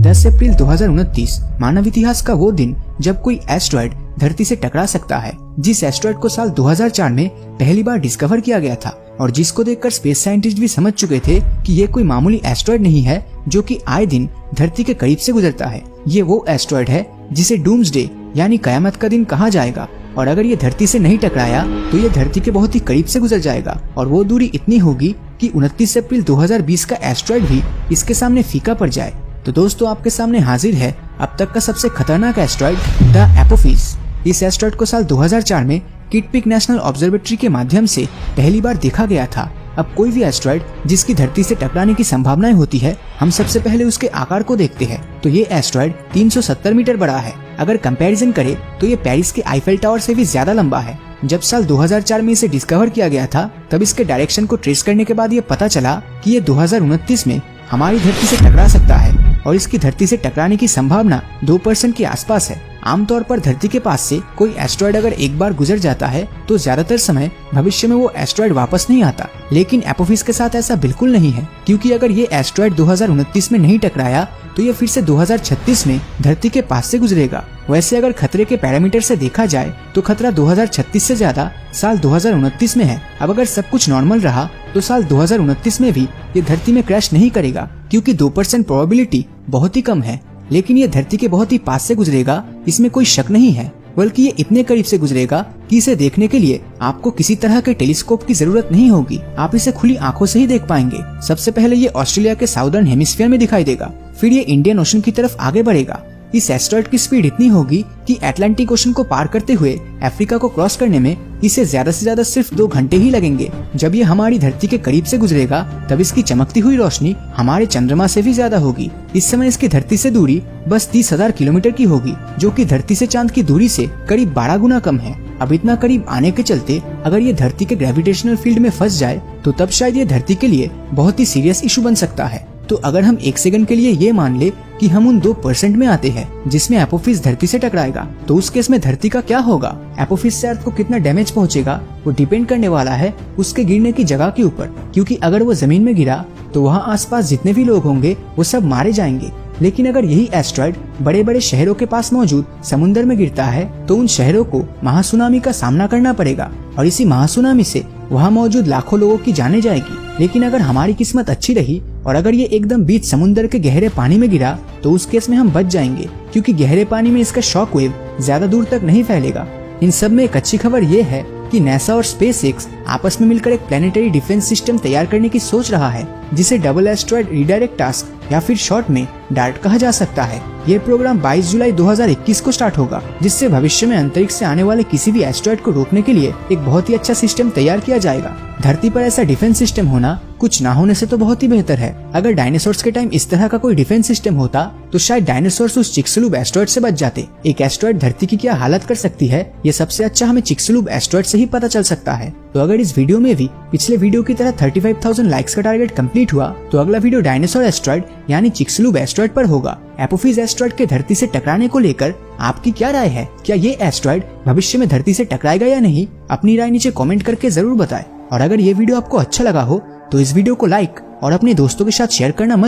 10 अप्रैल 2029 मानव इतिहास का वो दिन जब कोई एस्ट्रॉयड धरती से टकरा सकता है, जिस एस्ट्रॉयड को साल 2004 में पहली बार डिस्कवर किया गया था और जिसको देखकर स्पेस साइंटिस्ट भी समझ चुके थे कि ये कोई मामूली एस्ट्रॉयड नहीं है जो कि आए दिन धरती के करीब से गुजरता है। ये वो एस्ट्रॉयड है जिसे डूम्सडे यानी कयामत का दिन कहा जाएगा, और अगर ये धरती से नहीं टकराया तो ये धरती के बहुत ही करीब से गुजर जाएगा और वो दूरी इतनी होगी कि 29 अप्रैल 2020 का एस्ट्रॉयड भी इसके सामने फीका पड़ जाए। तो दोस्तों, आपके सामने हाजिर है अब तक का सबसे खतरनाक एस्ट्रॉयड, द एपोफिस। इस एस्ट्रॉयड को साल 2004 में किट पिक नेशनल ऑब्जर्वेटरी के माध्यम से पहली बार देखा गया था। अब कोई भी एस्ट्रॉयड जिसकी धरती से टकराने की संभावनाएं होती है, हम सबसे पहले उसके आकार को देखते हैं। तो ये एस्ट्रॉयड 370 मीटर बड़ा है। अगर कंपैरिजन करें तो ये पेरिस के आईफेल टावर से भी ज्यादा लंबा है। जब साल 2004 में इसे डिस्कवर किया गया था, तब इसके डायरेक्शन को ट्रेस करने के बाद ये पता चला कि ये 2029 में हमारी धरती से टकरा सकता है और इसकी धरती से टकराने की संभावना 2% के आसपास है। आमतौर पर धरती के पास से कोई एस्ट्रॉयड अगर एक बार गुजर जाता है तो ज्यादातर समय भविष्य में वो एस्ट्रॉयड वापस नहीं आता, लेकिन एपोफिस के साथ ऐसा बिल्कुल नहीं है, क्योंकि अगर ये एस्ट्रॉयड 2029 में नहीं टकराया तो ये फिर से 2036 में धरती के पास से गुजरेगा। वैसे अगर खतरे के पैरामीटर से देखा जाए तो खतरा 2036 से ज्यादा साल 2029 में है। अब अगर सब कुछ नॉर्मल रहा तो साल 2029 में भी ये धरती में क्रैश नहीं करेगा, क्योंकि 2% प्रोबेबिलिटी बहुत ही कम है। लेकिन ये धरती के बहुत ही पास से गुजरेगा, इसमें कोई शक नहीं है, बल्कि ये इतने करीब से गुजरेगा कि इसे देखने के लिए आपको किसी तरह के टेलीस्कोप की जरूरत नहीं होगी। आप इसे खुली आंखों से ही देख पाएंगे। सबसे पहले ये ऑस्ट्रेलिया के साउदर्न हेमिस्फीयर में दिखाई देगा, फिर ये इंडियन ओशन की तरफ आगे बढ़ेगा। इस एस्ट्रॉयड की स्पीड इतनी होगी कि अटलांटिक ओशन को पार करते हुए अफ्रीका को क्रॉस करने में इसे ज्यादा से ज्यादा सिर्फ 2 घंटे ही लगेंगे। जब ये हमारी धरती के करीब से गुजरेगा तब इसकी चमकती हुई रोशनी हमारे चंद्रमा से भी ज्यादा होगी। इस समय इसकी धरती से दूरी बस 30,000 किलोमीटर की होगी, जो कि धरती से चांद की दूरी से करीब 12 गुना कम है। अब इतना करीब आने के चलते अगर ये धरती के ग्रेविटेशनल फील्ड में फंस जाए तो तब शायद ये धरती के लिए बहुत ही सीरियस इशू बन सकता है। तो अगर हम 1 सेकंड के लिए ये मान ले कि हम उन 2% में आते हैं जिसमें एपोफिस धरती से टकराएगा, तो उस केस में धरती का क्या होगा? एपोफिस से अर्थ को कितना डैमेज पहुंचेगा वो डिपेंड करने वाला है उसके गिरने की जगह के ऊपर, क्योंकि अगर वो जमीन में गिरा तो वहाँ आसपास जितने भी लोग होंगे वो सब मारे जाएंगे। लेकिन अगर यही एस्ट्रॉयड बड़े बड़े शहरों के पास मौजूद समुद्र में गिरता है तो उन शहरों को महासुनामी का सामना करना पड़ेगा और इसी महासुनामी से वहाँ मौजूद लाखों लोगों की जाने जाएगी। लेकिन अगर हमारी किस्मत अच्छी रही और अगर ये एकदम बीच समुद्र के गहरे पानी में गिरा तो उस केस में हम बच जाएंगे, क्योंकि गहरे पानी में इसका शॉक वेव ज्यादा दूर तक नहीं फैलेगा। इन सब में एक अच्छी खबर ये है कि नासा और स्पेसएक्स आपस में मिलकर एक प्लेनेटरी डिफेंस सिस्टम तैयार करने की सोच रहा है, जिसे डबल एस्ट्रॉयड रीडायरेक्ट टास्क या फिर शॉर्ट में डार्ट कहा जा सकता है। ये प्रोग्राम 22 जुलाई 2021 को स्टार्ट होगा, जिससे भविष्य में अंतरिक्ष से आने वाले किसी भी एस्ट्रॉयड को रोकने के लिए एक बहुत ही अच्छा सिस्टम तैयार किया जाएगा। धरती पर ऐसा डिफेंस सिस्टम होना कुछ ना होने से तो बहुत ही बेहतर है। अगर डायनासोर्स के टाइम इस तरह का कोई डिफेंस सिस्टम होता तो शायद डायनासोर्स उस चिक्सलूब एस्ट्रॉयड से बच जाते। एक एस्ट्रॉयड धरती की क्या हालत कर सकती है, ये सबसे अच्छा हमें चिक्सलूब एस्ट्रॉयड से ही पता चल सकता है। तो अगर इस वीडियो में भी पिछले वीडियो की तरह 35,000 लाइक्स का टारगेट कंप्लीट हुआ तो अगला वीडियो डायनासोर एस्ट्रॉयड यानी चिक्सलूब एस्ट्रॉयड पर होगा। एपोफिस एस्ट्रॉयड के धरती से टकराने को लेकर आपकी क्या राय है? क्या ये एस्ट्रॉयड भविष्य में धरती से टकराएगा या नहीं? अपनी राय नीचे कमेंट करके जरूर बताएं। और अगर ये वीडियो आपको अच्छा लगा हो तो इस वीडियो को लाइक और अपने दोस्तों के साथ शेयर करना मत